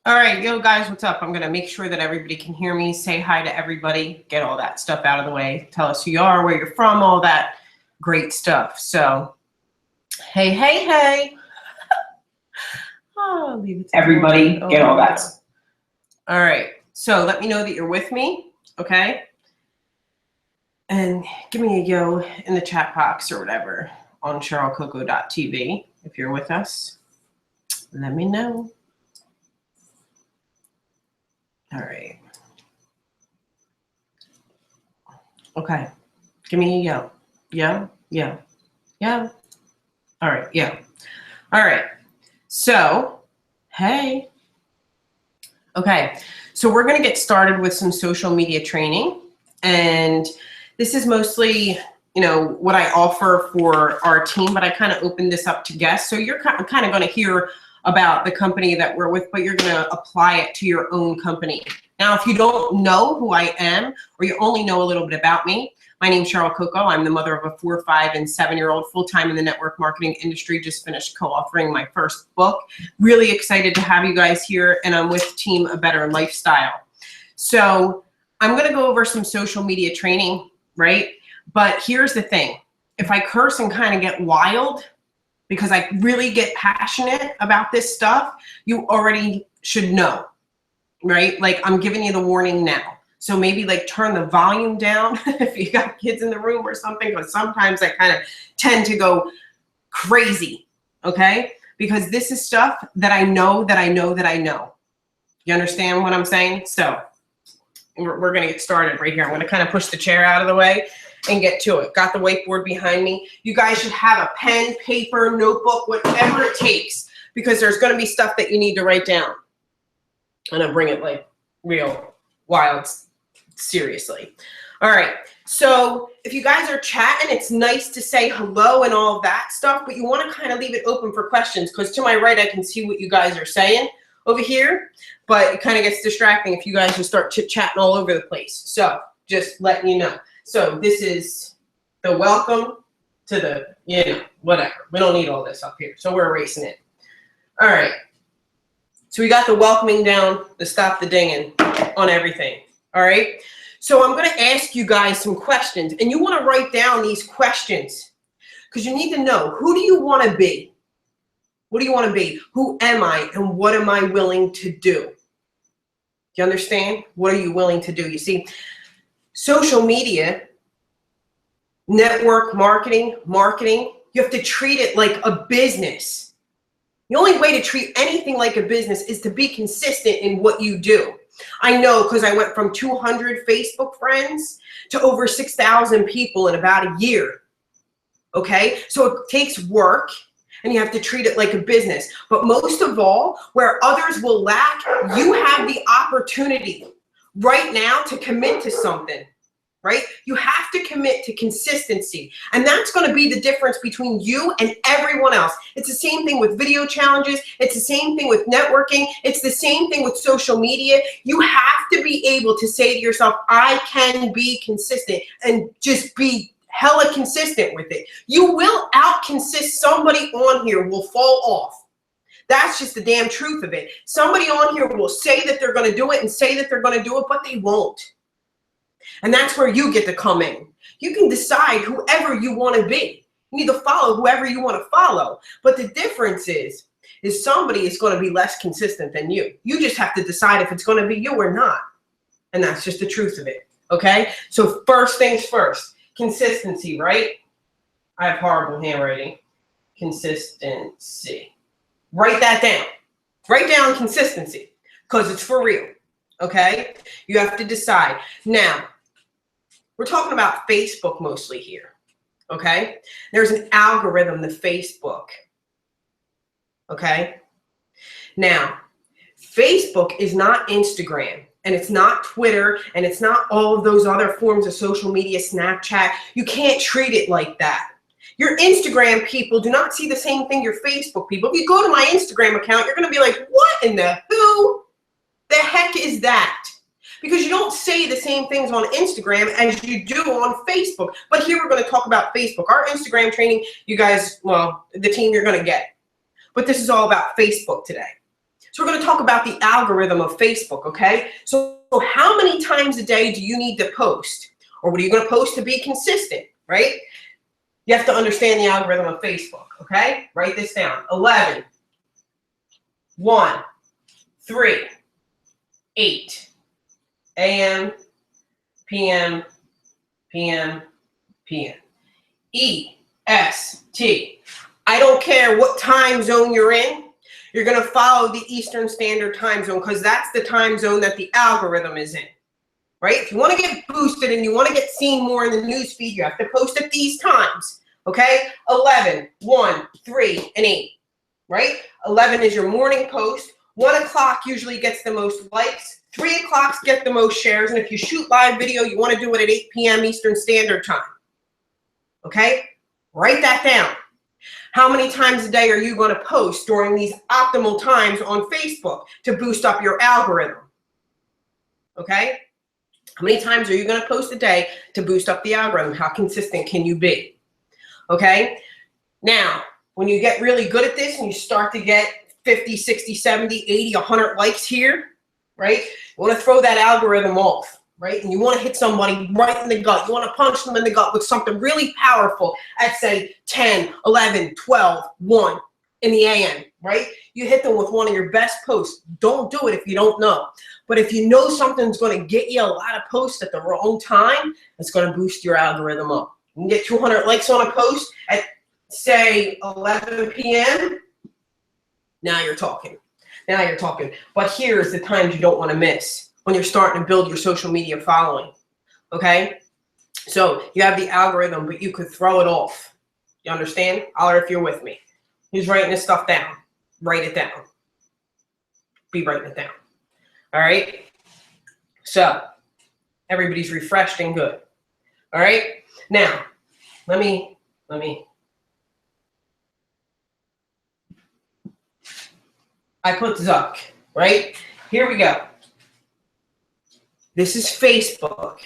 All right, yo guys, what's up? I'm gonna make sure that everybody can hear me, say hi to everybody, get all that stuff out of the way, tell us who you are, where you're from, all that great stuff. So, hey. Oh, leave it to everybody, get all that. All right, so let me know that you're with me, okay? And give me a yo in the chat box or whatever on CherylCoco.tv if you're with us. Let me know. All right. Okay. Give me a yo. Yo. All right. Yeah. All right. So, hey. Okay. So we're going to get started with some social media training. And this is mostly, what I offer for our team, but I kind of opened this up to guests. So you're kind of going to hear about the company that we're with, but you're going to apply it to your own company. Now, if you don't know who I am, or you only know a little bit about me, my name's Cheryl Coco. I'm the mother of a 4-, 5-, and 7-year-old, full-time in the network marketing industry. Just finished co-authoring my first book. Really excited to have you guys here, and I'm with Team A Better Lifestyle. So I'm going to go over some social media training, right? But here's the thing. If I curse and kind of get wild, because I really get passionate about this stuff, you already should know, right? Like, I'm giving you the warning now. So maybe like turn the volume down if you got kids in the room or something, because sometimes I kind of tend to go crazy, okay? Because this is stuff that I know that I know that I know. You understand what I'm saying? So we're gonna get started right here. I'm gonna kind of push the chair out of the way and get to it. Got the whiteboard behind me. You guys should have a pen, paper, notebook, whatever it takes, because there's gonna be stuff that you need to write down. I'm gonna bring it like real wild, seriously. All right, so if you guys are chatting, it's nice to say hello and all of that stuff, but you wanna kind of leave it open for questions, because to my right, I can see what you guys are saying over here, but it kind of gets distracting if you guys just start chit-chatting all over the place. So just letting you know. So this is the welcome to the, whatever. We don't need all this up here. So we're erasing it. All right. So we got the welcoming down, the stop the dinging on everything. All right. So I'm going to ask you guys some questions, and you want to write down these questions because you need to know, who do you want to be? What do you want to be? Who am I, and what am I willing to do? You understand? What are you willing to do? You see, social media, network marketing, you have to treat it like a business. The only way to treat anything like a business is to be consistent in what you do. I know, because I went from 200 Facebook friends to over 6,000 people in about a year. Okay? So it takes work, and you have to treat it like a business. But most of all, where others will lack, you have the opportunity right now to commit to something, right? You have to commit to consistency. And that's going to be the difference between you and everyone else. It's the same thing with video challenges. It's the same thing with networking. It's the same thing with social media. You have to be able to say to yourself, I can be consistent, and just be hella consistent with it. You will out-consist somebody on here, will fall off. That's just the damn truth of it. Somebody on here will say that they're going to do it and say that they're going to do it, but they won't. And that's where you get to come in. You can decide whoever you want to be. You need to follow whoever you want to follow. But the difference is somebody is going to be less consistent than you. You just have to decide if it's going to be you or not. And that's just the truth of it. Okay? So first things first. Consistency, right? I have horrible handwriting. Consistency. Write that down. Write down consistency, because it's for real. Okay? You have to decide. Now, we're talking about Facebook mostly here. Okay? There's an algorithm to Facebook. Okay? Now, Facebook is not Instagram. And it's not Twitter, and it's not all of those other forms of social media, Snapchat. You can't treat it like that. Your Instagram people do not see the same thing your Facebook people. If you go to my Instagram account, you're going to be like, what in the the heck is that? Because you don't say the same things on Instagram as you do on Facebook. But here we're going to talk about Facebook. Our Instagram training, you guys, well, the team, you're going to get. But this is all about Facebook today. So we're going to talk about the algorithm of Facebook, okay? So how many times a day do you need to post? Or what are you going to post to be consistent, right? You have to understand the algorithm of Facebook, okay? Write this down. 11, 1, 3, 8, AM, PM, PM, PM. EST. I don't care what time zone you're in. You're going to follow the Eastern Standard Time Zone because that's the time zone that the algorithm is in, right? If you want to get boosted and you want to get seen more in the news feed, you have to post at these times, okay? 11, 1, 3, and 8, right? 11 is your morning post. 1 o'clock usually gets the most likes. 3 o'clock get the most shares. And if you shoot live video, you want to do it at 8 p.m. Eastern Standard Time, okay? Write that down. How many times a day are you going to post during these optimal times on Facebook to boost up your algorithm? Okay? How many times are you going to post a day to boost up the algorithm? How consistent can you be? Okay? Now, when you get really good at this and you start to get 50, 60, 70, 80, 100 likes here, right? You want to throw that algorithm off. Right? And you want to hit somebody right in the gut. You want to punch them in the gut with something really powerful at, say, 10, 11, 12, 1 in the AM, right? You hit them with one of your best posts. Don't do it if you don't know. But if you know something's going to get you a lot of posts at the wrong time, it's going to boost your algorithm up. You can get 200 likes on a post at, say, 11 p.m. Now you're talking. Now you're talking. But here's the times you don't want to miss when you're starting to build your social media following, okay? So you have the algorithm, but you could throw it off. You understand? Holler if you're with me. Who's writing this stuff down? Write it down. Be writing it down. All right? So everybody's refreshed and good. All right? Now, let me. I put Zuck, right? Here we go. This is Facebook.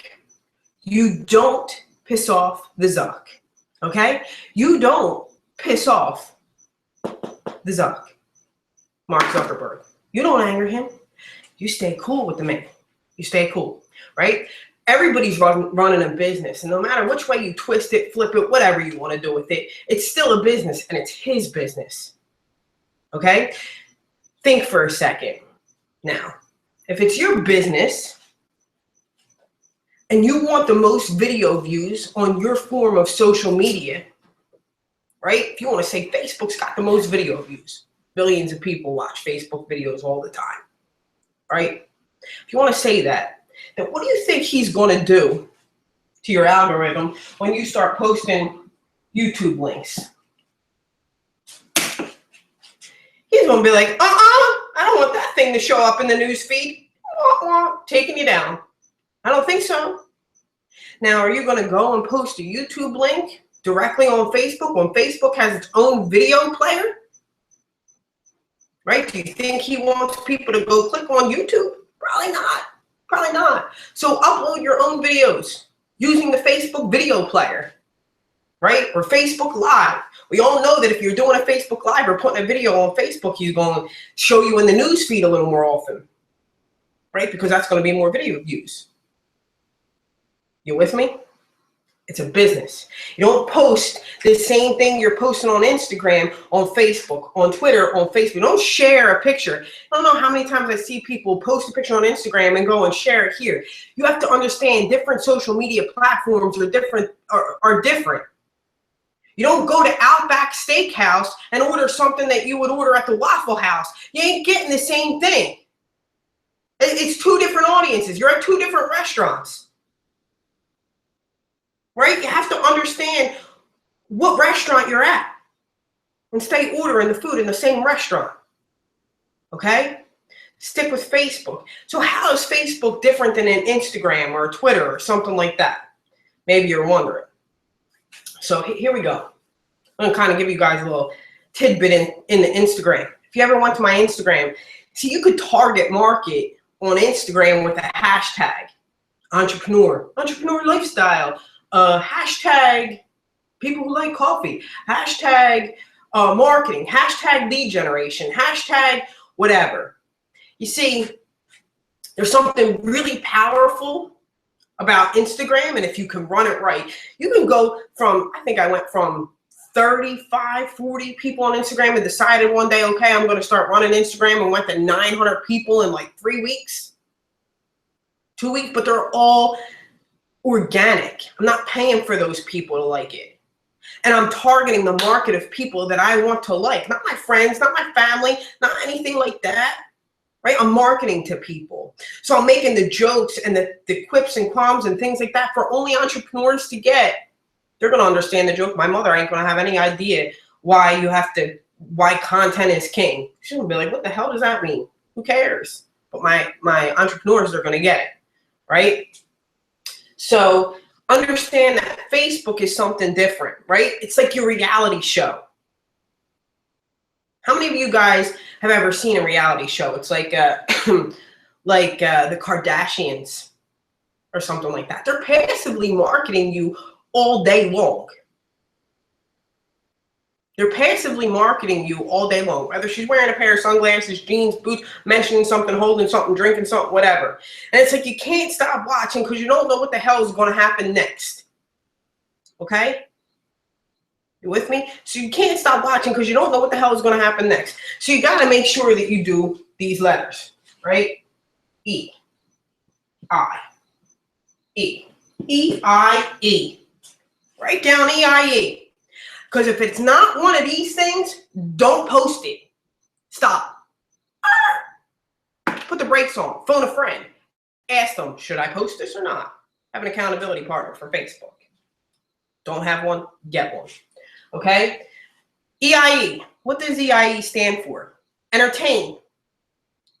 You don't piss off the Zuck, okay? You don't piss off the Zuck, Mark Zuckerberg. You don't anger him. You stay cool with the man. You stay cool, right? Everybody's running a business, and no matter which way you twist it, flip it, whatever you want to do with it, it's still a business, and it's his business, okay? Think for a second. Now, if it's your business, and you want the most video views on your form of social media, right? If you want to say Facebook's got the most video views, billions of people watch Facebook videos all the time, right? If you want to say that, then what do you think he's going to do to your algorithm when you start posting YouTube links? He's going to be like, I don't want that thing to show up in the news feed. Taking you down. I don't think so. Now, are you going to go and post a YouTube link directly on Facebook when Facebook has its own video player? Right? Do you think he wants people to go click on YouTube? Probably not. Probably not. So upload your own videos using the Facebook video player, right? Or Facebook Live. We all know that if you're doing a Facebook Live or putting a video on Facebook, he's going to show you in the news feed a little more often, right? Because that's going to be more video views. You with me? It's a business. You don't post the same thing you're posting on Instagram, on Facebook, on Twitter, on Facebook. Don't share a picture. I don't know how many times I see people post a picture on Instagram and go and share it here. You have to understand different social media platforms are different. You don't go to Outback Steakhouse and order something that you would order at the Waffle House. You ain't getting the same thing. It's two different audiences. You're at two different restaurants. Right? You have to understand what restaurant you're at and stay ordering the food in the same restaurant. Okay? Stick with Facebook. So how is Facebook different than an Instagram or a Twitter or something like that? Maybe you're wondering. So here we go. I'm going to kind of give you guys a little tidbit in the Instagram. If you ever went to my Instagram, see, you could target market on Instagram with a hashtag, entrepreneur lifestyle, hashtag people who like coffee, hashtag marketing, hashtag lead generation, hashtag whatever, You see, there's something really powerful about Instagram, and if you can run it right, you can go from, I think I went from 35, 40 people on Instagram and decided one day, okay, I'm going to start running Instagram, and went to 900 people in like 3 weeks, 2 weeks, but they're all organic. I'm not paying for those people to like it. And I'm targeting the market of people that I want to like, not my friends, not my family, not anything like that. Right? I'm marketing to people. So I'm making the jokes and the quips and qualms and things like that for only entrepreneurs to get. They're going to understand the joke. My mother ain't going to have any idea why content is king. She's going to be like, what the hell does that mean? Who cares? But my entrepreneurs are going to get it. Right? So understand that Facebook is something different, right? It's like your reality show. How many of you guys have ever seen a reality show? It's like the Kardashians or something like that. They're passively marketing you all day long. They're passively marketing you all day long. Whether she's wearing a pair of sunglasses, jeans, boots, mentioning something, holding something, drinking something, whatever. And it's like you can't stop watching because you don't know what the hell is going to happen next. Okay? You with me? So you can't stop watching because you don't know what the hell is going to happen next. So you got to make sure that you do these letters, right? E, I, E, E, I, E. Write down E, I, E. Because if it's not one of these things, don't post it. Stop. Put the brakes on. Phone a friend. Ask them, should I post this or not? Have an accountability partner for Facebook. Don't have one? Get one. Okay? EIE. What does EIE stand for? Entertain.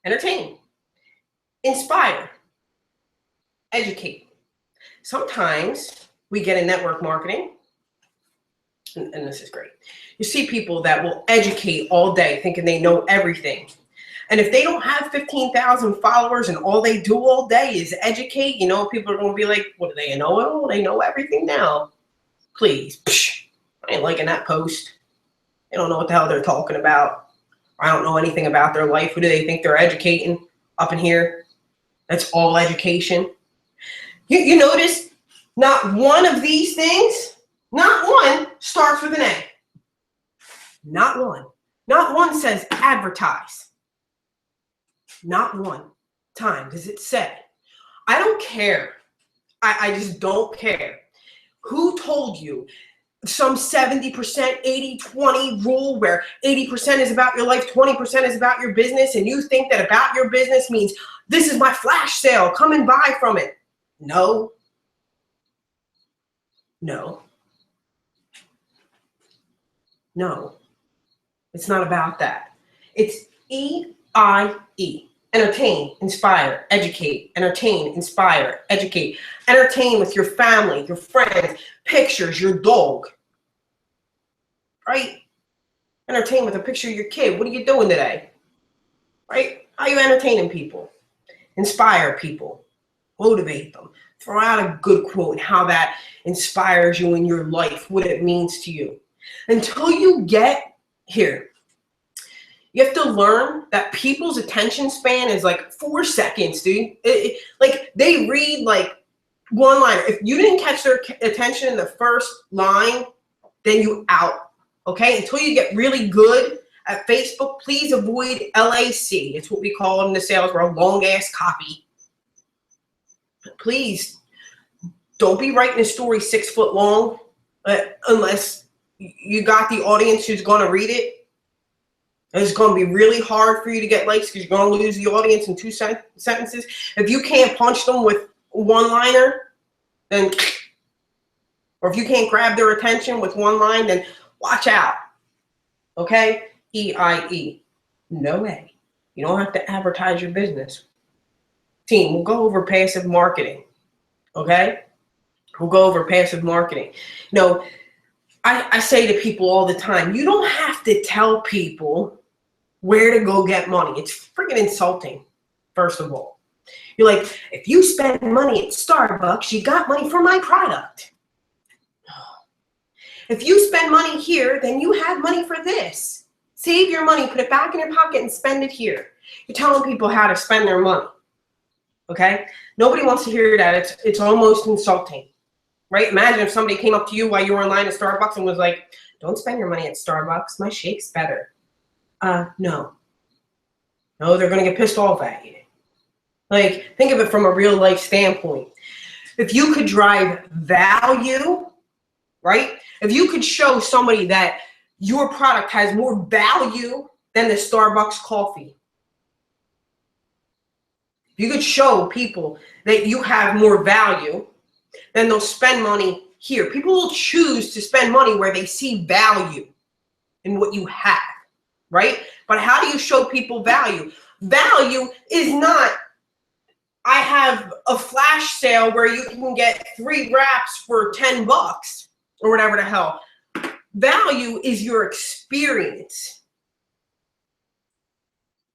Entertain. Inspire. Educate. Sometimes we get in network marketing, and this is great. You see people that will educate all day thinking they know everything. And if they don't have 15,000 followers and all they do all day is educate, you know, people are going to be like, what do they know? Oh, they know everything now. Please. Psh. I ain't liking that post. They don't know what the hell they're talking about. I don't know anything about their life. Who do they think they're educating up in here? That's all education. You notice not one of these things, not one starts with an A. Not one. Not one says advertise. Not one time does it say. I don't care. I just don't care. Who told you some 70%, 80-20 rule where 80% is about your life, 20% is about your business, and you think that about your business means this is my flash sale, come and buy from it? No. No. No. It's not about that. It's EIE. Entertain, inspire, educate. Entertain, inspire, educate. Entertain with your family, your friends, pictures, your dog. Right? Entertain with a picture of your kid. What are you doing today? Right? How are you entertaining people? Inspire people. Motivate them. Throw out a good quote and how that inspires you in your life, what it means to you. Until you get here, you have to learn that people's attention span is like 4 seconds, dude. Like they read like one line. If you didn't catch their attention in the first line, then you out. Okay? Until you get really good at Facebook, please avoid LAC. It's what we call in the sales world, long ass copy. Please don't be writing a story 6 foot long unless you got the audience who's going to read it. It's going to be really hard for you to get likes because you're going to lose the audience in 2 sentences. If you can't punch them with one-liner, then, or if you can't grab their attention with one line, then watch out. Okay? EIE. No way. You don't have to advertise your business. Team, we'll go over passive marketing. Okay? We'll go over passive marketing. You know, I say to people all the time, you don't have to tell people where to go get money. It's freaking insulting, first of all. You're like, if you spend money at Starbucks, you got money for my product. If you spend money here, then you have money for this. Save your money, put it back in your pocket and spend it here. You're telling people how to spend their money. Okay? Nobody wants to hear that. It's almost insulting. Right? Imagine if somebody came up to you while you were in line at Starbucks and was like, don't spend your money at Starbucks. My shake's better. No. No, they're going to get pissed off at you. Like, think of it from a real life standpoint. If you could drive value, right? If you could show somebody that your product has more value than the Starbucks coffee. If you could show people that you have more value, then they'll spend money here. People will choose to spend money where they see value in what you have, right? But how do you show people value? Value is not, I have a flash sale where you can get 3 wraps for $10 or whatever the hell. Value is your experience.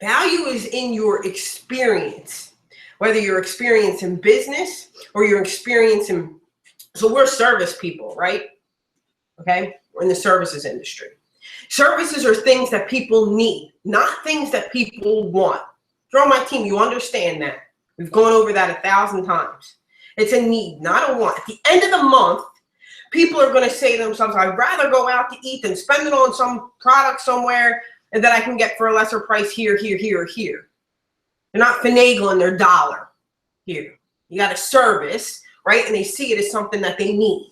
Value is in your experience. Whether you're experiencing business or you're experiencing, so we're service people, right? Okay, we're in the services industry. Services are things that people need, not things that people want. If you're on my team, you understand that. We've gone over that 1,000 times. It's a need, not a want. At the end of the month, people are going to say to themselves, I'd rather go out to eat than spend it on some product somewhere and that I can get for a lesser price here, here, here, or here. They're not finagling their dollar here. You got a service, right? And they see it as something that they need.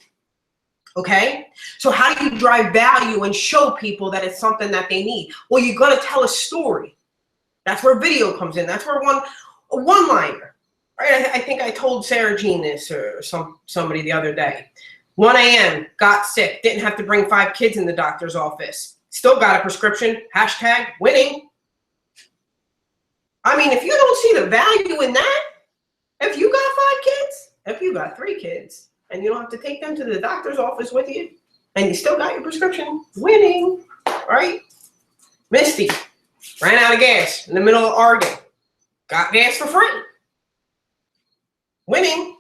Okay? So how do you drive value and show people that it's something that they need? Well, you're going to tell a story. That's where video comes in. That's where a one-liner. Right? I think I told Sarah Jean this or somebody the other day. 1 a.m., got sick, didn't have to bring 5 kids in the doctor's office. Still got a prescription, #winning. I mean, if you don't see the value in that, if you got 5 kids, if you got 3 kids, and you don't have to take them to the doctor's office with you, and you still got your prescription, winning, right? Misty ran out of gas in the middle of Oregon, got gas for free, winning.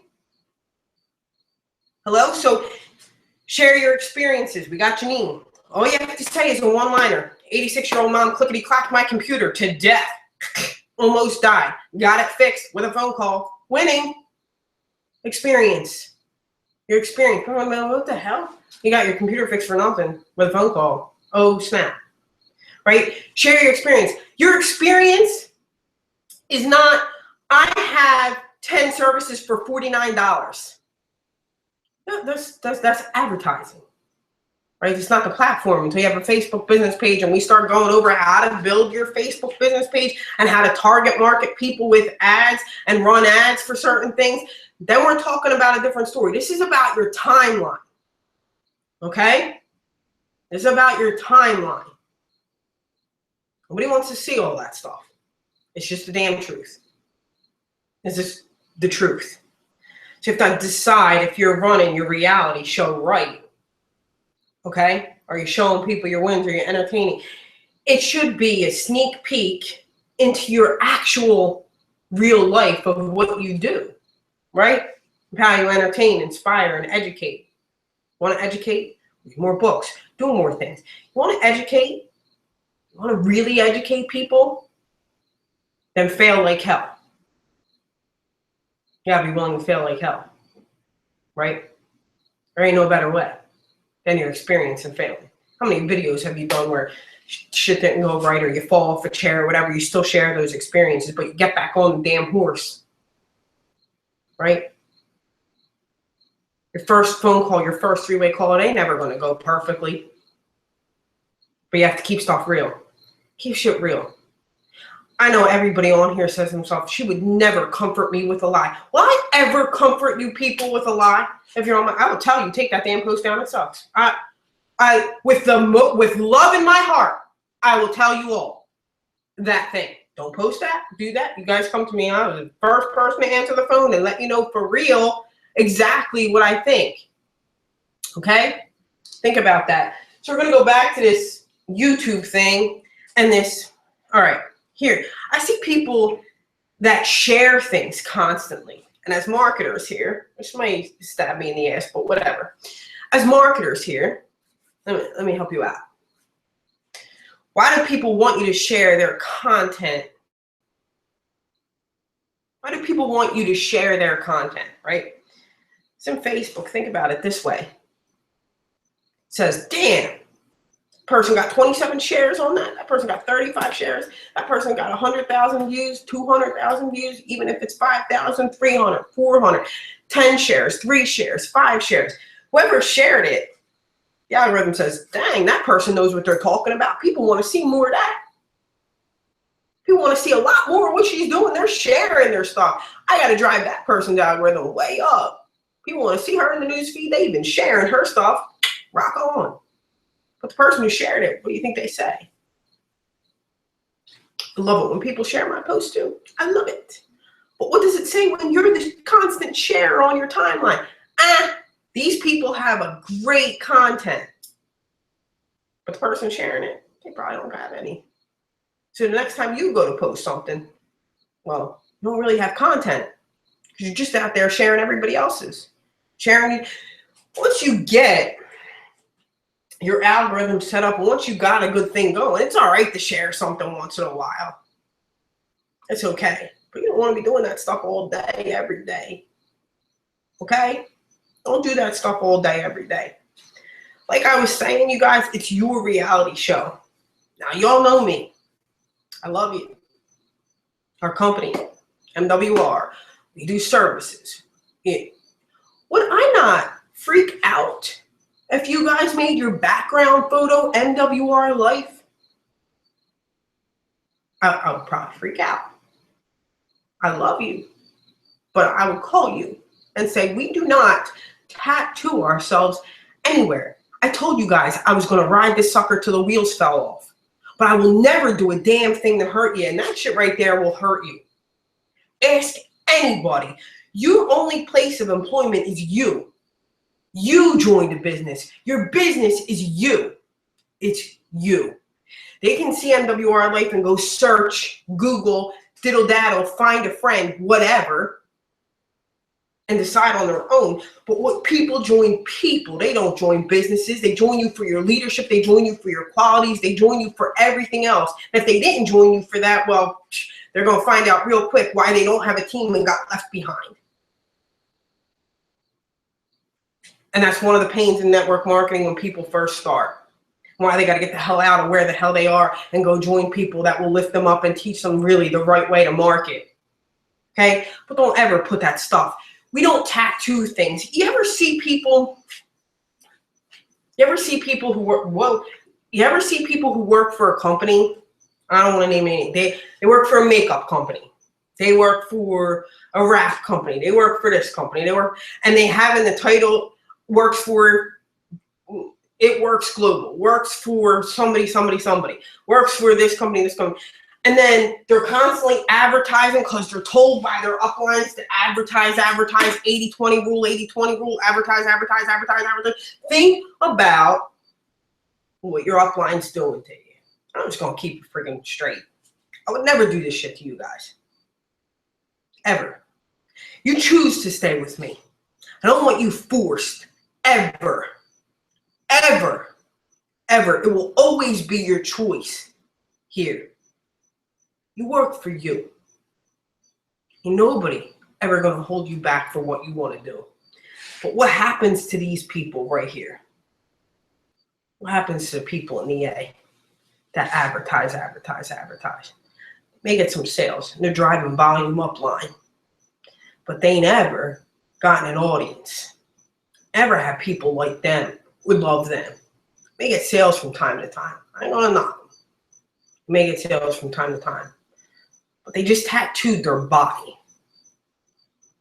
Hello? So share your experiences. We got Janine. All you have to say is a one-liner. 86-year-old mom clickety-clacked my computer to death. Almost died. Got it fixed with a phone call. Winning. Experience. Your experience. What the hell? You got your computer fixed for nothing with a phone call. Oh, snap. Right? Share your experience. Your experience is not, I have 10 services for $49. No, that's advertising. Right? It's not the platform until you have a Facebook business page and we start going over how to build your Facebook business page and how to target market people with ads and run ads for certain things. Then we're talking about a different story. This is about your timeline. Okay? This is about your timeline. Nobody wants to see all that stuff. It's just the damn truth. It's just the truth. So you have to decide if you're running your reality show right. Okay? Are you showing people your wins? Are you entertaining? It should be a sneak peek into your actual real life of what you do, right? How you entertain, inspire, and educate. Want to educate? Read more books. Do more things. You want to educate? You want to really educate people? Then fail like hell. You gotta be willing to fail like hell, right? There ain't no better way than your experience in failing. How many videos have you done where shit didn't go right or you fall off a chair or whatever, you still share those experiences, but you get back on the damn horse, right? Your first phone call, your first 3-way call, it ain't never gonna go perfectly, but you have to keep stuff real. Keep shit real. I know everybody on here says to themselves, she would never comfort me with a lie. Will I ever comfort you people with a lie? If you're on my, I will tell you, take that damn post down, it sucks. With love in my heart, I will tell you all that thing. Don't post that, do that. You guys come to me, I was the first person to answer the phone and let you know for real exactly what I think. Okay? Think about that. So we're gonna go back to this YouTube thing and this, all right. Here, I see people that share things constantly. And as marketers here, which might stab me in the ass, but whatever. As marketers here, let me help you out. Why do people want you to share their content? Why do people want you to share their content, right? It's in Facebook. Think about it this way. It says, damn, person got 27 shares on that. That person got 35 shares. That person got 100,000 views, 200,000 views, even if it's 5,000, 300, 400, 10 shares, 3 shares, 5 shares. Whoever shared it, the algorithm says, dang, that person knows what they're talking about. People want to see more of that. People want to see a lot more of what she's doing. They're sharing their stuff. I got to drive that person's algorithm way up. People want to see her in the news feed. They've been sharing her stuff. Rock on. But the person who shared it, what do you think they say? I love it when people share my post too. I love it. But what does it say when you're the constant sharer on your timeline? These people have a great content. But the person sharing it, they probably don't have any. So the next time you go to post something, well, you don't really have content because you're just out there sharing everybody else's. Sharing. Once you get your algorithm set up, once you got a good thing going, it's all right to share something once in a while. It's okay. But you don't want to be doing that stuff all day, every day. Okay? Don't do that stuff all day, every day. Like I was saying, you guys, it's your reality show. Now, y'all know me. I love you. Our company, MWR, we do services. Would I not freak out if you guys made your background photo MWR Life? I would probably freak out. I love you. But I would call you and say, we do not tattoo ourselves anywhere. I told you guys I was going to ride this sucker till the wheels fell off. But I will never do a damn thing to hurt you. And that shit right there will hurt you. Ask anybody. Your only place of employment is you. You joined a business. Your business is you. It's you. They can see MWR Life and go search, Google, diddle daddle, find a friend, whatever, and decide on their own. But what people join people, they don't join businesses. They join you for your leadership. They join you for your qualities. They join you for everything else. And if they didn't join you for that, well, they're going to find out real quick why they don't have a team and got left behind. And that's one of the pains in network marketing when people first start. Why they got to get the hell out of where the hell they are and go join people that will lift them up and teach them really the right way to market. Okay? But don't ever put that stuff. We don't tattoo things. You ever see people who work, well, you ever see people who work for a company? I don't want to name any. They work for a makeup company. They work for a wrap company. They work for this company. And they have in the title, works for, it works global, works for somebody, works for this company, And then they're constantly advertising because they're told by their uplines to advertise, 80-20 rule, advertise. Think about what your upline's doing to you. I'm just going to keep it freaking straight. I would never do this shit to you guys. Ever. You choose to stay with me. I don't want you forced. Ever. It will always be your choice here. You work for you. Ain't nobody ever going to hold you back for what you want to do. But what happens to these people right here? What happens to the people in EA that advertise? They get some sales and they're driving volume upline. But they never gotten an audience. Ever have people like them would love them. They get sales from time to time. I ain't gonna knock them. They may get sales from time to time. But they just tattooed their body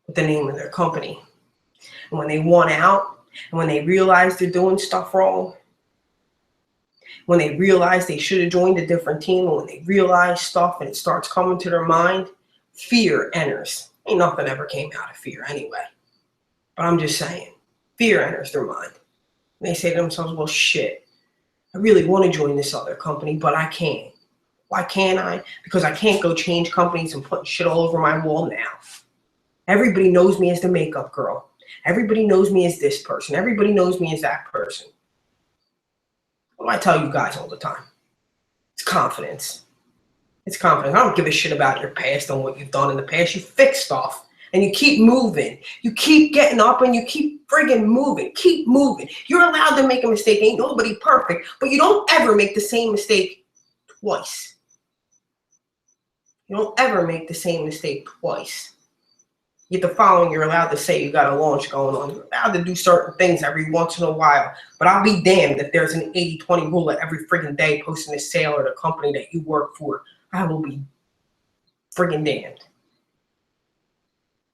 with the name of their company. And when they want out, and when they realize they're doing stuff wrong, when they realize they should have joined a different team, and when they realize stuff and it starts coming to their mind, fear enters. Ain't nothing ever came out of fear anyway. But I'm just saying, fear enters their mind. And they say to themselves, well, shit, I really want to join this other company, but I can't. Why can't I? Because I can't go change companies and put shit all over my wall now. Everybody knows me as the makeup girl. Everybody knows me as this person. Everybody knows me as that person. What do I tell you guys all the time? It's confidence. It's confidence. I don't give a shit about your past and what you've done in the past. You fix stuff and you keep moving. You keep getting up and you keep friggin' moving. Keep moving. You're allowed to make a mistake. Ain't nobody perfect, but you don't ever make the same mistake twice. You don't ever make the same mistake twice. You get the following, you're allowed to say you got a launch going on. You're allowed to do certain things every once in a while. But I'll be damned if there's an 80-20 rule that every friggin' day posting a sale or the company that you work for. I will be friggin' damned.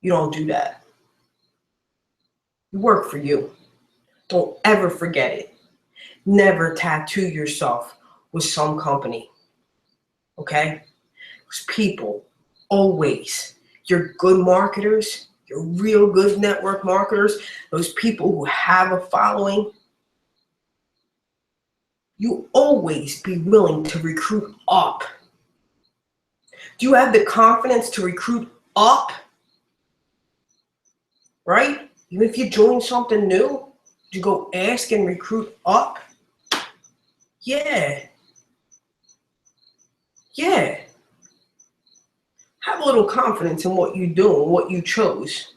You don't do that. You work for you. Don't ever forget it. Never tattoo yourself with some company. Okay? Because people always, you're good marketers, you're real good network marketers, those people who have a following, you always be willing to recruit up. Do you have the confidence to recruit up? Right? Even if you join something new, you go ask and recruit up? Yeah. Yeah. Have a little confidence in what you do and what you chose.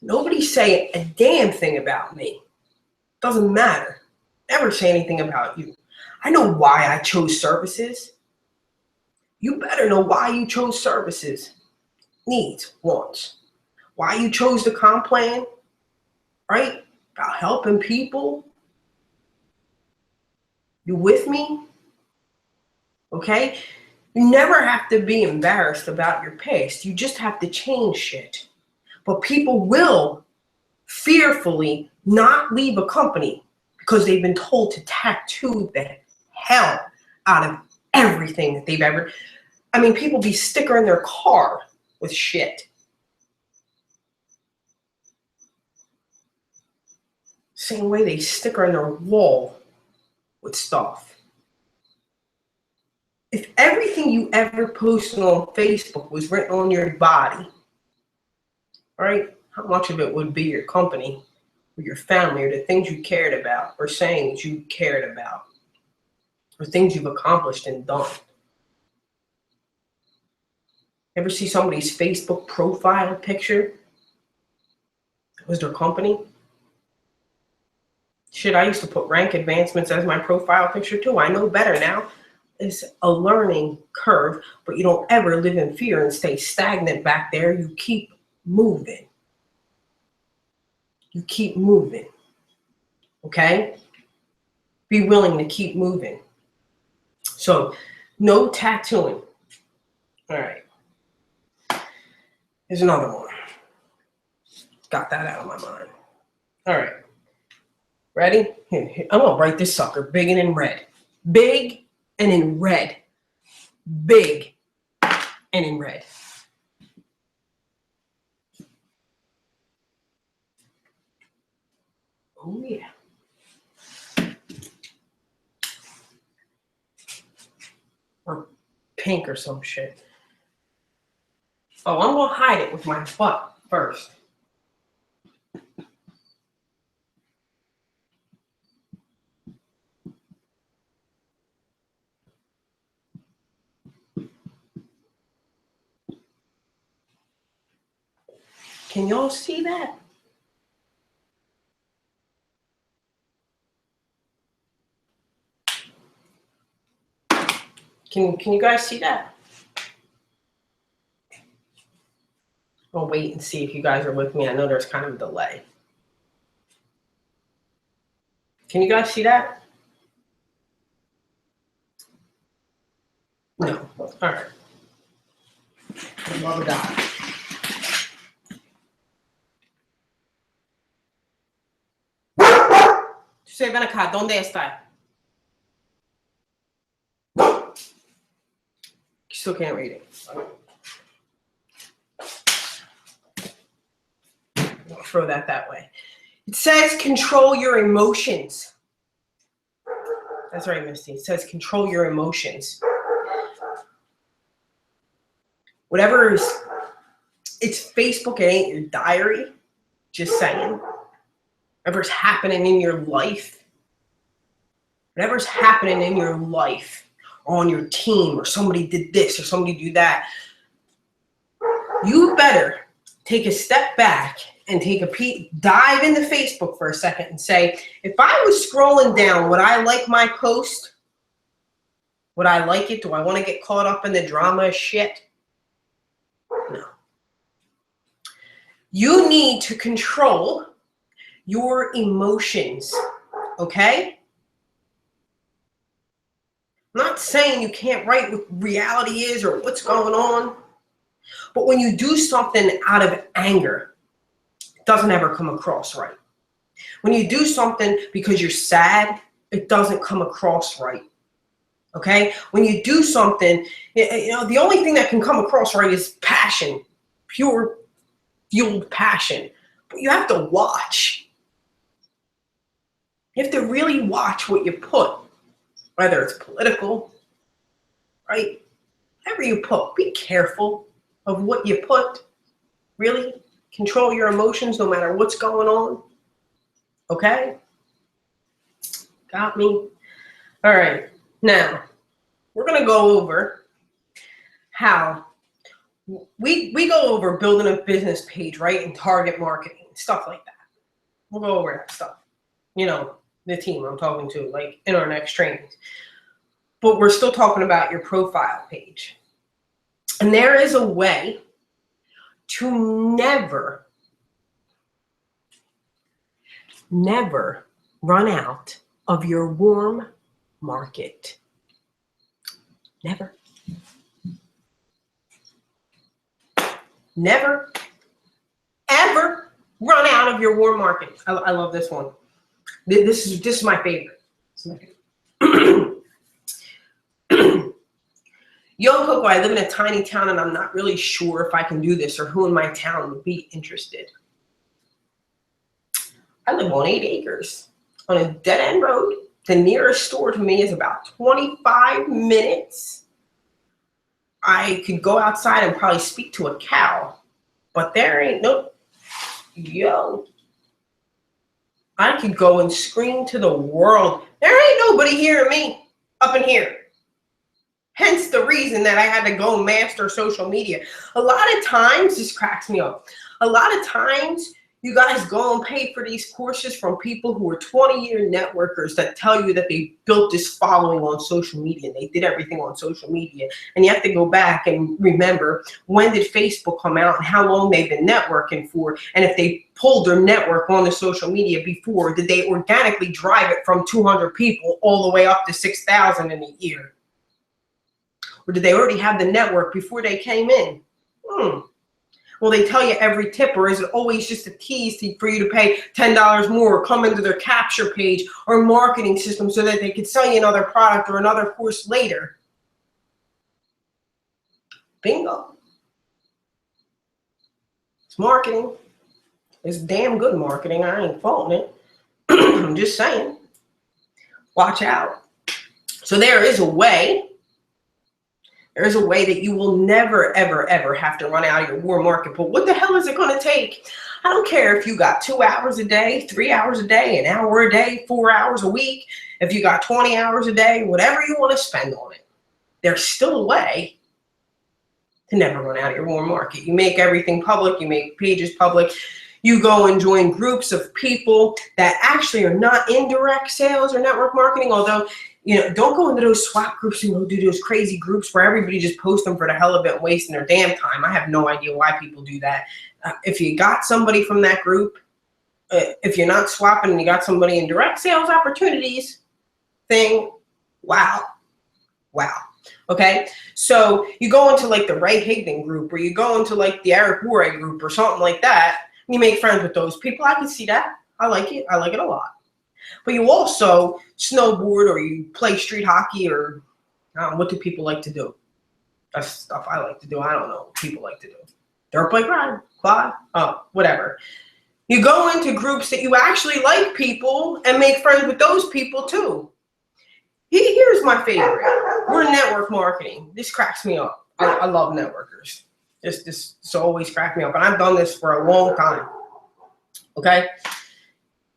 Nobody's saying a damn thing about me. Doesn't matter. Never say anything about you. I know why I chose services. You better know why you chose services. Needs, wants. Why you chose the comp plan, right? About helping people. You with me? Okay? You never have to be embarrassed about your past. You just have to change shit. But people will fearfully not leave a company because they've been told to tattoo the hell out of everything that they've ever. I mean, people be stickering their car with shit. Same way they sticker in their wall with stuff. If everything you ever posted on Facebook was written on your body, right? How much of it would be your company or your family or the things you cared about or sayings you cared about or things you've accomplished and done? Ever see somebody's Facebook profile picture? It was their company? Shit, I used to put rank advancements as my profile picture too. I know better now. It's a learning curve, but you don't ever live in fear and stay stagnant back there. You keep moving. You keep moving. Okay? Be willing to keep moving. So, no tattooing. All right. Here's another one. Got that out of my mind. All right. Ready? Here. I'm going to write this sucker big and in red. Big and in red. Big and in red. Oh, yeah. Or pink or some shit. Oh, I'm going to hide it with my butt first. Can y'all see that? Can you guys see that? I'll wait and see if you guys are with me. I know there's kind of a delay. Can you guys see that? No. All right. Love God. Say, ven acá, ¿dónde está? You still can't read it. I'll throw that way. It says control your emotions. That's right, Misty. It says control your emotions. Whatever is, it's Facebook, it ain't your diary. Just saying. Whatever's happening in your life, or on your team, or somebody did this or somebody do that, you better take a step back and take a peek, dive into Facebook for a second and say, if I was scrolling down, would I like my post? Would I like it? Do I want to get caught up in the drama of shit? No. You need to control your emotions, okay? I'm not saying you can't write what reality is or what's going on, but when you do something out of anger, it doesn't ever come across right. When you do something because you're sad, it doesn't come across right. Okay? When you do something, the only thing that can come across right is passion, pure fueled passion. But you have to watch. You have to really watch what you put, whether it's political, right? Whatever you put, be careful of what you put. Really control your emotions no matter what's going on. Okay? Got me? All right. Now, we're going to go over how we go over building a business page, right? And target marketing, stuff like that. We'll go over that stuff. The team I'm talking to, like in our next trainings. But we're still talking about your profile page. And there is a way to never run out of your warm market. Never. Never, ever run out of your warm market. I love this one. This is my favorite. Yo, Coco, I live in a tiny town and I'm not really sure if I can do this or who in my town would be interested. I live on 8 acres on a dead-end road. The nearest store to me is about 25 minutes. I could go outside and probably speak to a cow, but there ain't no, I could go and scream to the world. There ain't nobody hearing me up in here. Hence the reason that I had to go master social media. A lot of times, this cracks me up. A lot of times, you guys go and pay for these courses from people who are 20-year networkers that tell you that they built this following on social media. They did everything on social media. And you have to go back and remember, when did Facebook come out and how long they've been networking for? And if they pulled their network on the social media before, did they organically drive it from 200 people all the way up to 6,000 in a year? Or did they already have the network before they came in? Will they tell you every tip, or is it always just a tease for you to pay $10 more or come into their capture page or marketing system so that they could sell you another product or another course later? Bingo. It's marketing. It's damn good marketing. I ain't faulting it. I'm just saying. Watch out. So there is a way. There's a way that you will never, ever, ever have to run out of your warm market. But what the hell is it going to take? I don't care if you got 2 hours a day, 3 hours a day, an hour a day, 4 hours a week. If you got 20 hours a day, whatever you want to spend on it. There's still a way to never run out of your warm market. You make everything public. You make pages public. You go and join groups of people that actually are not in direct sales or network marketing, although don't go into those swap groups and go do those crazy groups where everybody just posts them for the hell of it, wasting their damn time. I have no idea why people do that. If you got somebody from that group, if you're not swapping and you got somebody in direct sales opportunities, wow. Okay, so you go into like the Ray Higdon group, or you go into like the Eric Worre group or something like that, and you make friends with those people. I can see that. I like it. I like it a lot. But you also snowboard, or you play street hockey, or what do people like to do? That's stuff I like to do. I don't know what people like to do. Dirt bike ride, quad, whatever. You go into groups that you actually like people and make friends with those people too. Here's my favorite. We're network marketing. This cracks me up. I love networkers. This always cracks me up. And I've done this for a long time. Okay?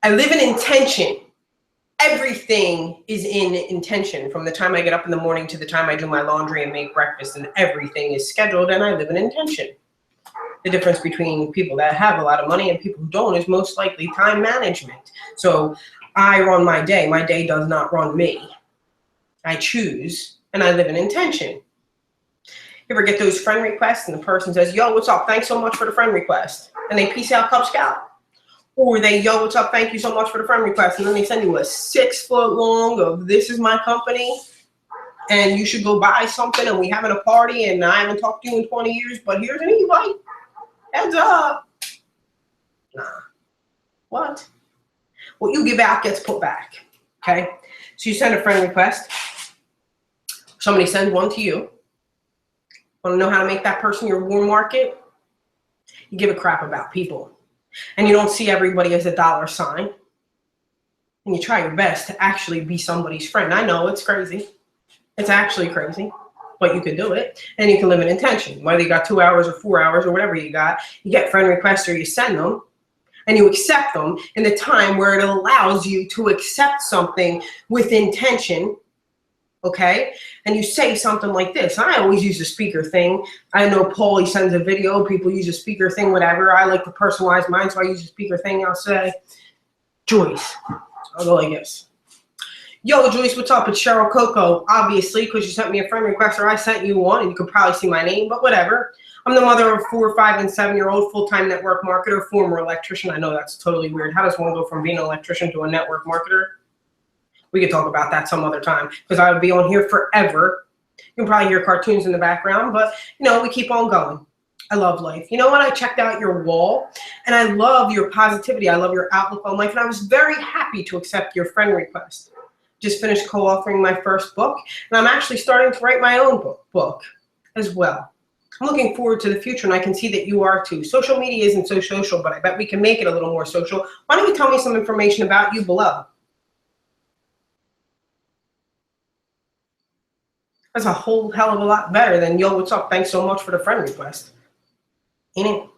I live in intention. everything is in intention. From the time I get up in the morning to the time I do my laundry and make breakfast, and everything is scheduled, and I live in intention. The difference between people that have a lot of money and people who don't is most likely time management. So I run my day. My day does not run me. I choose, and I live in intention. You ever get those friend requests and the person says, yo, what's up? Thanks so much for the friend request. And they peace out Cub Scout. Or they, yo, what's up? Thank you so much for the friend request. And then they send you a 6 foot long of this is my company and you should go buy something and we having a party and I haven't talked to you in 20 years, but here's an invite. Heads up. Nah. What? What you give out gets put back. Okay? So you send a friend request. Somebody sends one to you. Want to know how to make that person your warm market? You give a crap about people. And you don't see everybody as a dollar sign. And you try your best to actually be somebody's friend. I know it's crazy. It's actually crazy. But you can do it. And you can live in intention. Whether you got 2 hours or 4 hours or whatever you got. You get friend requests or you send them. And you accept them in the time where it allows you to accept something with intention. Okay, and you say something like this. I always use a speaker thing. I know Paul, he sends a video. People use a speaker thing, whatever. I like to personalize mine, so I use a speaker thing. I'll say, Joyce. I'll go like this. Yo, Joyce, what's up? It's Cheryl Coco, obviously, because you sent me a friend request or I sent you one, and you could probably see my name, but whatever. I'm the mother of 4, 5, and 7-year-old full-time network marketer, former electrician. I know that's totally weird. How does one go from being an electrician to a network marketer? We could talk about that some other time because I would be on here forever. You can probably hear cartoons in the background, but you know, we keep on going. I love life. You know what? I checked out your wall and I love your positivity. I love your outlook on life. And I was very happy to accept your friend request. Just finished co-authoring my first book and I'm actually starting to write my own book as well. I'm looking forward to the future and I can see that you are too. Social media isn't so social, but I bet we can make it a little more social. Why don't you tell me some information about you below? That's a whole hell of a lot better than, yo, what's up? Thanks so much for the friend request. Ain't it?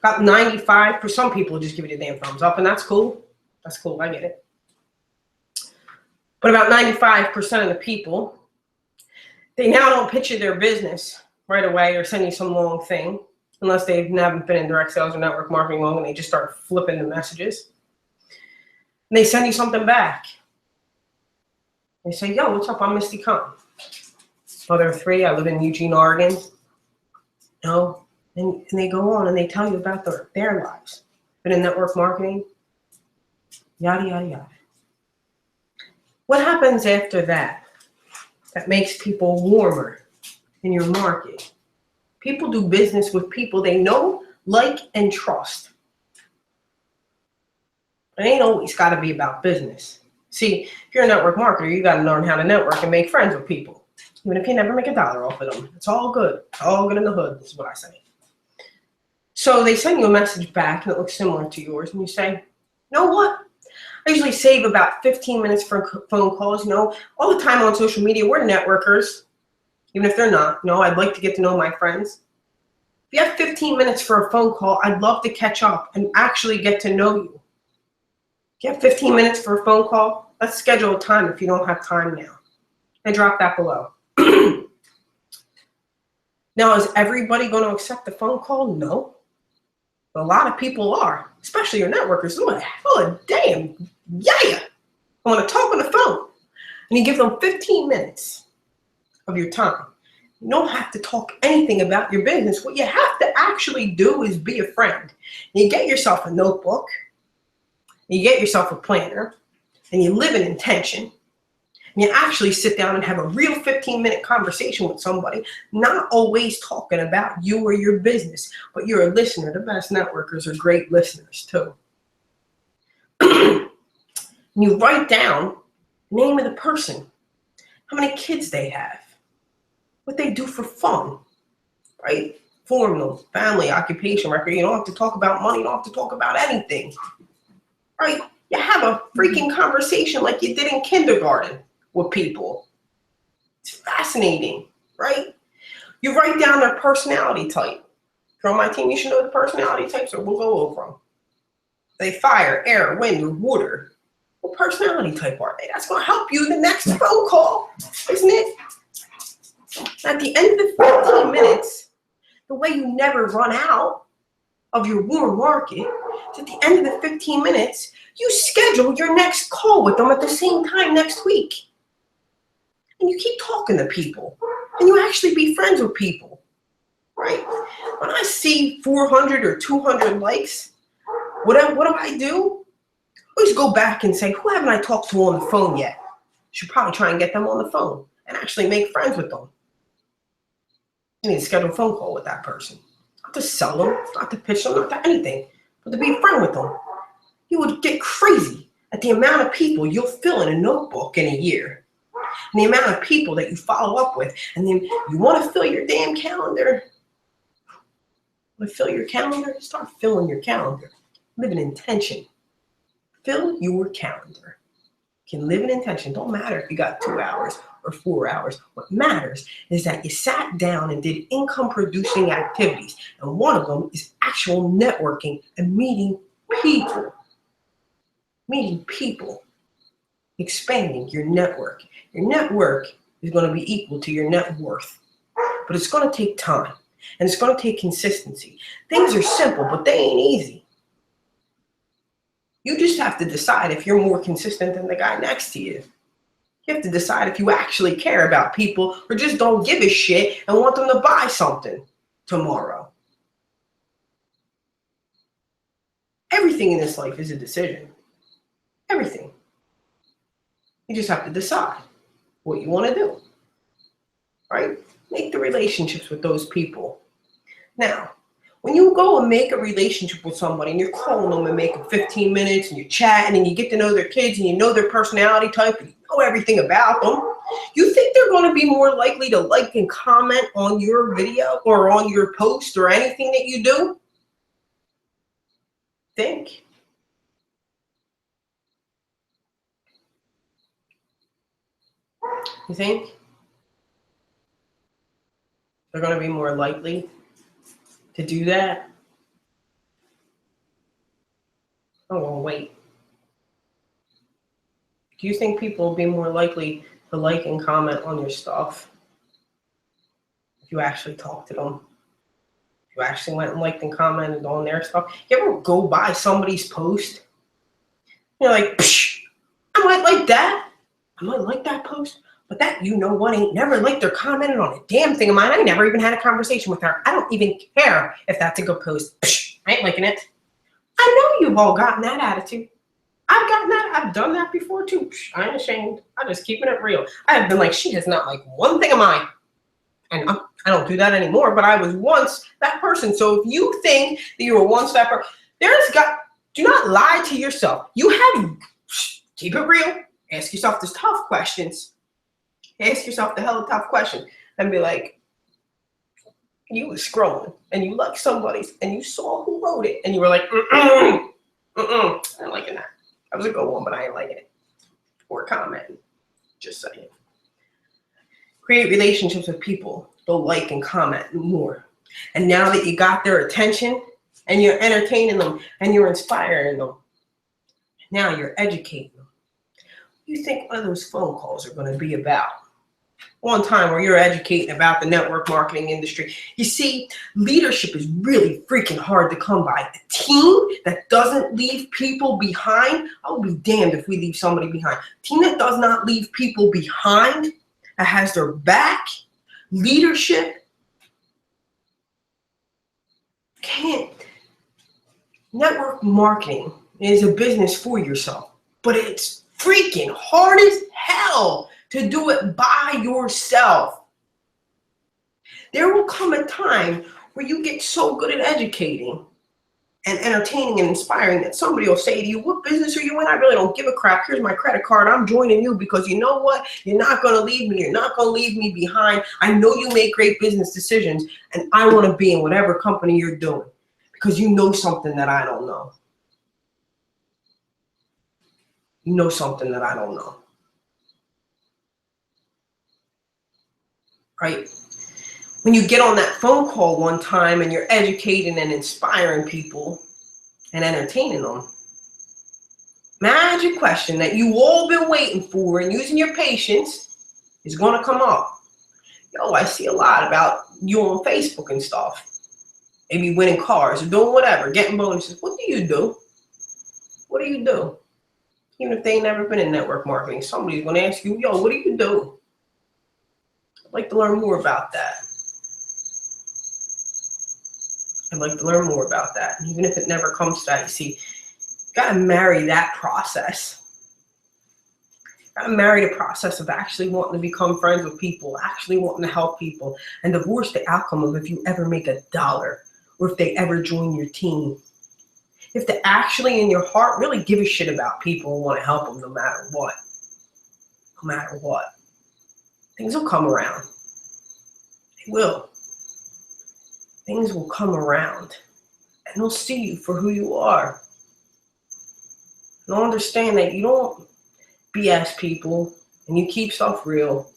Got 95, for some people just give you the damn thumbs up, and that's cool. That's cool, I get it. But about 95% of the people, they now don't pitch you their business right away or send you some long thing, unless they haven't been in direct sales or network marketing long, and they just start flipping the messages. And they send you something back. They say, yo, what's up? I'm Misty Khan. Mother of 3, I live in Eugene, Oregon. You know, and they go on and they tell you about their lives. Been in network marketing, yada, yada, yada. What happens after that that makes people warmer in your market? People do business with people they know, like, and trust. It ain't always got to be about business. See, if you're a network marketer, you got to learn how to network and make friends with people. Even if you never make a dollar off of them. It's all good. It's all good in the hood, is what I say. So they send you a message back and it looks similar to yours. And you say, you know what? I usually save about 15 minutes for phone calls. You know, all the time on social media, we're networkers. Even if they're not. You know, I'd like to get to know my friends. If you have 15 minutes for a phone call, I'd love to catch up and actually get to know you. If you have 15 minutes for a phone call, let's schedule a time if you don't have time now. And drop that below. Now, is everybody going to accept the phone call? No. But a lot of people are, especially your networkers. Oh, damn, yeah. I want to talk on the phone. And you give them 15 minutes of your time. You don't have to talk anything about your business. What you have to actually do is be a friend. You get yourself a notebook. You get yourself a planner. And you live in intention. And you actually sit down and have a real 15-minute conversation with somebody, not always talking about you or your business, but you're a listener. The best networkers are great listeners too. You write down the name of the person, how many kids they have, what they do for fun, right? Formal, family, occupation record. You don't have to talk about money. You don't have to talk about anything, right? You have a freaking conversation like you did in kindergarten with people. It's fascinating, right? You write down their personality type. If you're on my team, you should know the personality types, or we'll go over them. They fire, air, wind, or water. What personality type are they? That's going to help you in the next phone call, isn't it? At the end of the 15 minutes, the way you never run out of your warm market, is at the end of the 15 minutes, you schedule your next call with them at the same time next week. And you keep talking to people, and you actually be friends with people, right? When I see 400 or 200 likes, what do I do? I always go back and say, who haven't I talked to on the phone yet? Should probably try and get them on the phone and actually make friends with them. You need to schedule a phone call with that person. Not to sell them, not to pitch them, not to anything, but to be a friend with them. You would get crazy at the amount of people you'll fill in a notebook in a year. And the amount of people that you follow up with. And then you want to fill your damn calendar. Want to fill your calendar? Start filling your calendar. Live in intention. Fill your calendar. You can live in intention. Don't matter if you got 2 hours or 4 hours. What matters is that you sat down and did income-producing activities. And one of them is actual networking and meeting people. Meeting people. Expanding your network. Your network is going to be equal to your net worth. But it's going to take time. And it's going to take consistency. Things are simple, but they ain't easy. You just have to decide if you're more consistent than the guy next to you. You have to decide if you actually care about people or just don't give a shit and want them to buy something tomorrow. Everything in this life is a decision. Everything. You just have to decide what you want to do. Right? Make the relationships with those people. Now, when you go and make a relationship with somebody and you're calling them and making 15 minutes and you're chatting and you get to know their kids and you know their personality type and you know everything about them, you think they're going to be more likely to like and comment on your video or on your post or anything that you do? Think. You think they're going to be more likely to do that? Oh, well, wait. Do you think people will be more likely to like and comment on your stuff if you actually talk to them? If you actually went and liked and commented on their stuff? You ever go by somebody's post? You're like, psh, I might like that. I might like that post. But that, you know what, ain't never liked or commented on a damn thing of mine. I never even had a conversation with her. I don't even care if that's a good post. Psh, I ain't liking it. I know you've all gotten that attitude. I've gotten that. I've done that before too. Psh, I ain't ashamed. I'm just keeping it real. I've been like, she has not liked one thing of mine. And I don't do that anymore, but I was once that person. So if you think that you were once that person, do not lie to yourself. Keep it real. Ask yourself the tough questions. Ask yourself the hella tough question and be like, you were scrolling and you liked somebody's and you saw who wrote it and you were like, I ain't liking that. That was a good one, but I ain't liking it. Or commenting. Just saying. Create relationships with people. They'll like and comment more. And now that you got their attention and you're entertaining them and you're inspiring them, now you're educating them. What do you think one of those phone calls are going to be about? One time where you're educating about the network marketing industry. You see, leadership is really freaking hard to come by. A team that doesn't leave people behind, I'll be damned if we leave somebody behind. A team that does not leave people behind, that has their back, leadership, can't. Network marketing is a business for yourself, but it's freaking hard as hell to do it by yourself. There will come a time where you get so good at educating and entertaining and inspiring that somebody will say to you, what business are you in? I really don't give a crap. Here's my credit card. I'm joining you because you know what? You're not going to leave me. You're not going to leave me behind. I know you make great business decisions and I want to be in whatever company you're doing because you know something that I don't know. You know something that I don't know. Right? When you get on that phone call one time and you're educating and inspiring people and entertaining them, magic question that you all been waiting for and using your patience is going to come up. Yo, I see a lot about you on Facebook and stuff. Maybe winning cars or doing whatever, getting bonuses. What do you do? What do you do? Even if they ain't never been in network marketing, somebody's going to ask you, yo, what do you do? I'd like to learn more about that. I'd like to learn more about that. And even if it never comes to that, you see, you got to marry that process. You got to marry the process of actually wanting to become friends with people, actually wanting to help people, and divorce the outcome of if you ever make $1 or if they ever join your team. If they actually in your heart really give a shit about people and want to help them no matter what. No matter what. Things will come around. They will. Things will come around. And they'll see you for who you are. And they'll understand that you don't BS people and you keep stuff real.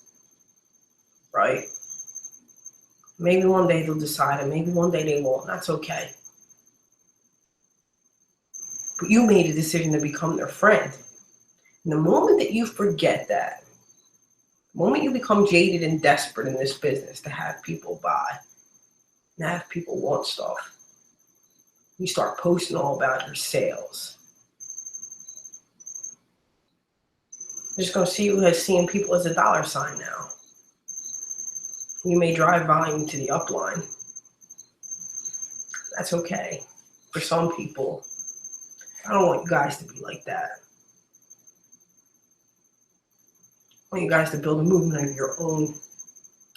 Right? Maybe one day they'll decide and maybe one day they won't. That's okay. But you made a decision to become their friend. And the moment that you forget that, the moment you become jaded and desperate in this business to have people buy, and have people want stuff, you start posting all about your sales. You're just going to see you as seeing people as a dollar sign now. You may drive volume to the upline. That's okay. For some people, I don't want you guys to be like that. I want you guys to build a movement of your own.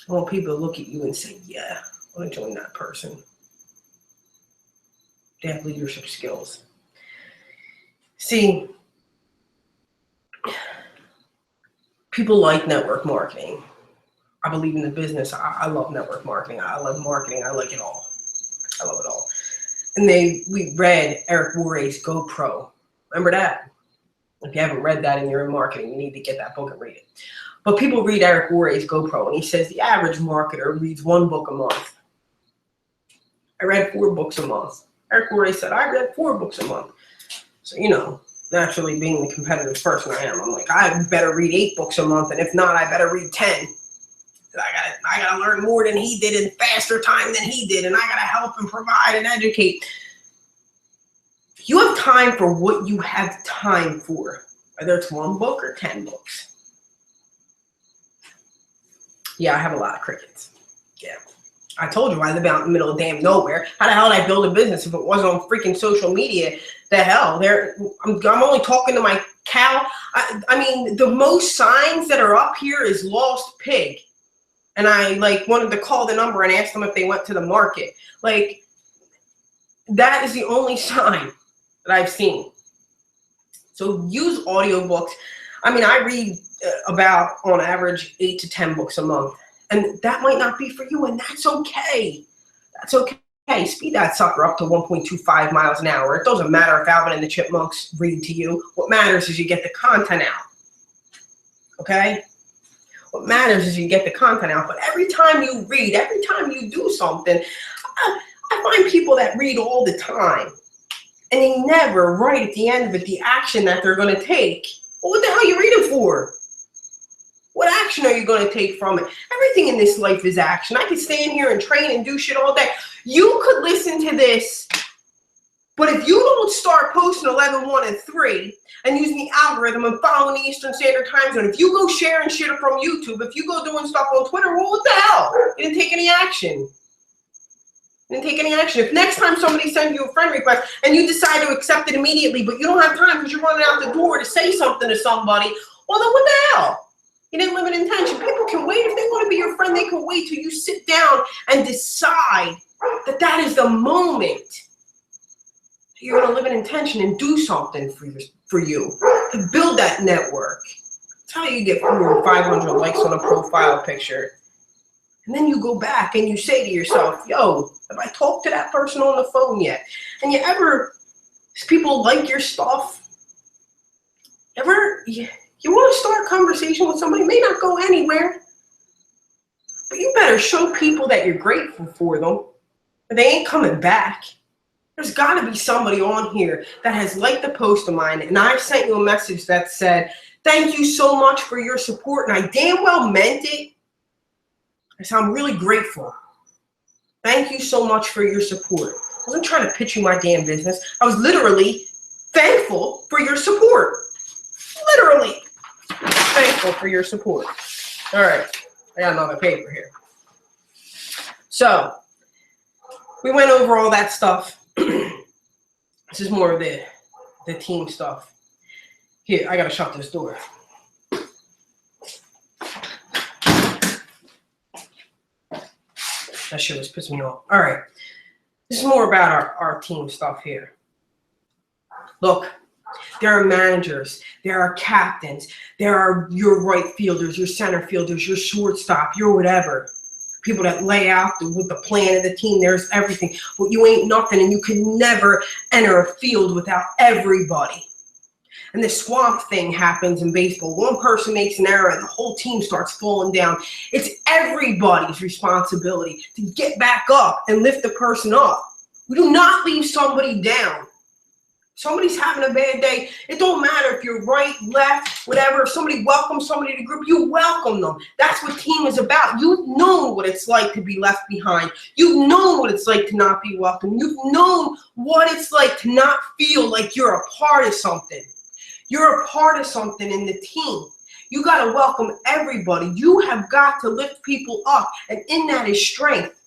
I want people to look at you and say, yeah, I want to join that person. They have leadership skills. See, people like network marketing. I believe in the business. I love network marketing. I love marketing. I like it all. I love it all. And we read Eric Worre's GoPro. Remember that? If you haven't read that and you're in marketing, you need to get that book and read it. But people read Eric Worre's GoPro, and he says the average marketer reads 1 book a month. I read 4 books a month. Eric Worre said, I read 4 books a month. So, you know, naturally being the competitive person I am, I'm like, I better read 8 books a month, and if not, I better read 10. I gotta learn more than he did in faster time than he did, and I gotta help and provide and educate. You have time for what you have time for, whether it's 1 book or 10 books. Yeah, I have a lot of crickets. Yeah. I told you I live out in the middle of damn nowhere. How the hell did I build a business if it wasn't on freaking social media? The hell, I'm only talking to my cow. I mean, the most signs that are up here is lost pig. And I wanted to call the number and ask them if they went to the market. That is the only sign that I've seen. So use audiobooks. I mean, I read about on average 8 to 10 books a month. And that might not be for you, and that's okay. That's okay. Speed that sucker up to 1.25 miles an hour. It doesn't matter if Alvin and the Chipmunks read to you. What matters is you get the content out. Okay? What matters is you get the content out. But every time you read, every time you do something, I find people that read all the time, and they never write at the end of it the action that they're going to take. Well, what the hell are you reading for? What action are you going to take from it? Everything in this life is action. I could stand here and train and do shit all day. You could listen to this, but if you don't start posting 11, 1, and 3 and using the algorithm and following the Eastern Standard Time Zone, if you go sharing shit from YouTube, if you go doing stuff on Twitter, well, what the hell? You didn't take any action. You didn't take any action. If next time somebody sends you a friend request and you decide to accept it immediately, but you don't have time because you're running out the door to say something to somebody, well, then what the hell? You didn't live in intention. People can wait. If they want to be your friend, they can wait till you sit down and decide that that is the moment you're going to live in intention and do something for you to build that network. That's how you get 400 or 500 likes on a profile picture. And then you go back and you say to yourself, yo, have I talked to that person on the phone yet? And does people like your stuff? You want to start a conversation with somebody, it may not go anywhere, but you better show people that you're grateful for them, or they ain't coming back. There's got to be somebody on here that has liked the post of mine, and I sent you a message that said, thank you so much for your support, and I damn well meant it. I said, I'm really grateful. Thank you so much for your support. I wasn't trying to pitch you my damn business. I was literally thankful for your support. Literally thankful for your support. All right, I got another paper here. So, we went over all that stuff. This is more of the team stuff. Here, I gotta shut this door. That shit was pissing me off. All right, this is more about our team stuff here. Look, there are managers, there are captains, there are your right fielders, your center fielders, your shortstop, your whatever. People that lay out with the plan of the team. There's everything. But you ain't nothing, and you can never enter a field without everybody. And this swamp thing happens in baseball. One person makes an error and the whole team starts falling down. It's everybody's responsibility to get back up and lift the person up. We do not leave somebody down. Somebody's having a bad day. It don't matter if you're right, left, whatever. If somebody welcomes somebody to the group, you welcome them. That's what team is about. You've known what it's like to be left behind. You've known what it's like to not be welcome. You've known what it's like to not feel like you're a part of something. You're a part of something in the team. You got to welcome everybody. You have got to lift people up. And in that is strength.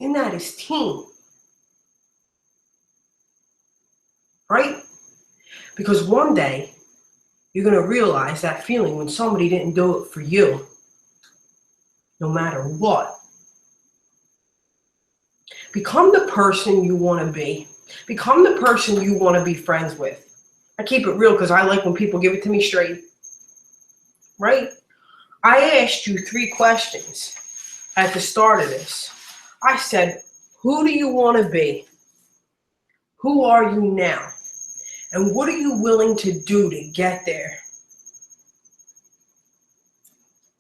In that is team. Right? Because one day, you're going to realize that feeling when somebody didn't do it for you, no matter what. Become the person you want to be. Become the person you want to be friends with. I keep it real because I like when people give it to me straight. Right? I asked you 3 questions at the start of this. I said, who do you want to be? Who are you now? And what are you willing to do to get there?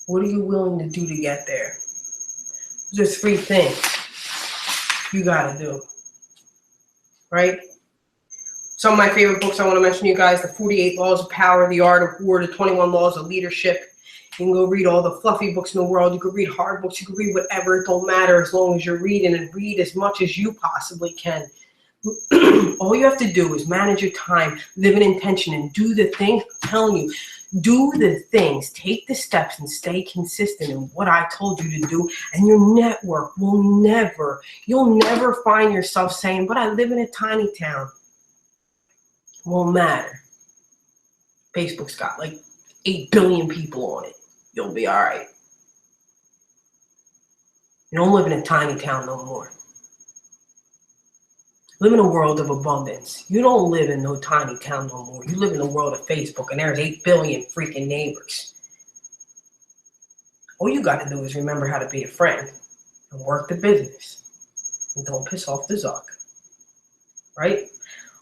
What are you willing to do to get there? There's 3 things you got to do. Right? Some of my favorite books I want to mention to you guys, The 48 Laws of Power, The Art of War, The 21 Laws of Leadership. You can go read all the fluffy books in the world. You can read hard books. You can read whatever. It don't matter as long as you're reading, and read as much as you possibly can. All you have to do is manage your time, live in intention, and do the things I'm telling you. Do the things, take the steps, and stay consistent in what I told you to do. And your network will you'll never find yourself saying, but I live in a tiny town. It won't matter. Facebook's got like 8 billion people on it. You'll be all right. You don't live in a tiny town no more. Live in a world of abundance. You don't live in no tiny town no more. You live in a world of Facebook, and there's 8 billion freaking neighbors. All you got to do is remember how to be a friend and work the business. And don't piss off the Zuck. Right?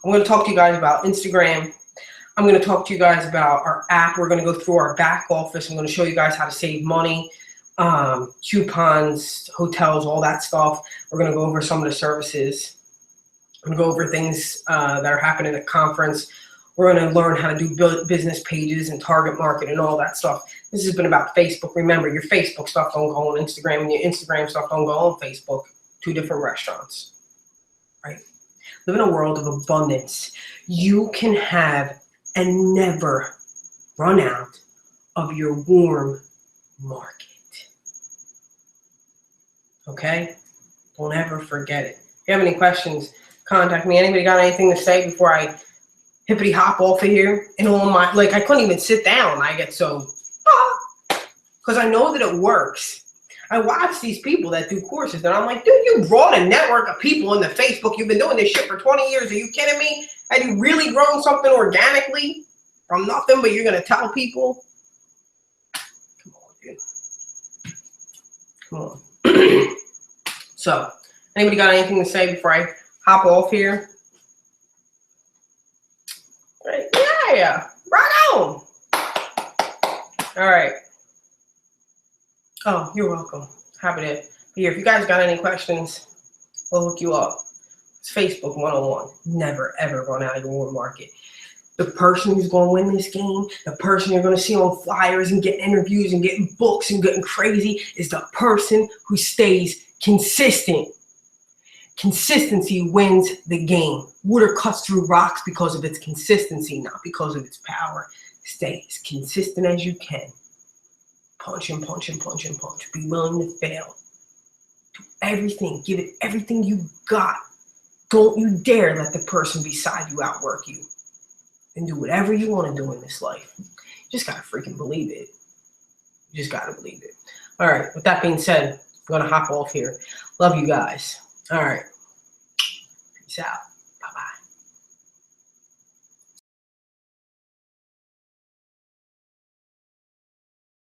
I'm going to talk to you guys about Instagram. I'm going to talk to you guys about our app. We're going to go through our back office. I'm going to show you guys how to save money, coupons, hotels, all that stuff. We're going to go over some of the services. I'm going to go over things that are happening at conference. We're going to learn how to do business pages and target market and all that stuff. This has been about Facebook. Remember, your Facebook stuff don't go on Instagram, and your Instagram stuff don't go on Facebook. 2 different restaurants. Right? Live in a world of abundance. You can have and never run out of your warm market. Okay? Don't ever forget it. If you have any questions, contact me. Anybody got anything to say before I hippity hop off of here? And all my, like, I couldn't even sit down. I get so, because I know that it works. I watch these people that do courses, and I'm like, dude, you brought a network of people into Facebook. You've been doing this shit for 20 years. Are you kidding me? Have you really grown something organically from nothing, but you're going to tell people? Come on, dude. Come on. So, anybody got anything to say before I hop off here? Right. Yeah. Right on. All right. Oh, you're welcome. Happy to be here. If you guys got any questions, I'll look you up. It's Facebook 101. Never, ever run out of your market. The person who's going to win this game, the person you're going to see on flyers and get interviews and getting books and getting crazy is the person who stays consistent. Consistency wins the game. Water cuts through rocks because of its consistency, not because of its power. Stay as consistent as you can. Punch and punch and punch and punch. Be willing to fail. Do everything. Give it everything you got. Don't you dare let the person beside you outwork you. And do whatever you want to do in this life. You just got to freaking believe it. You just got to believe it. All right. With that being said, I'm going to hop off here. Love you guys. All right. Peace out.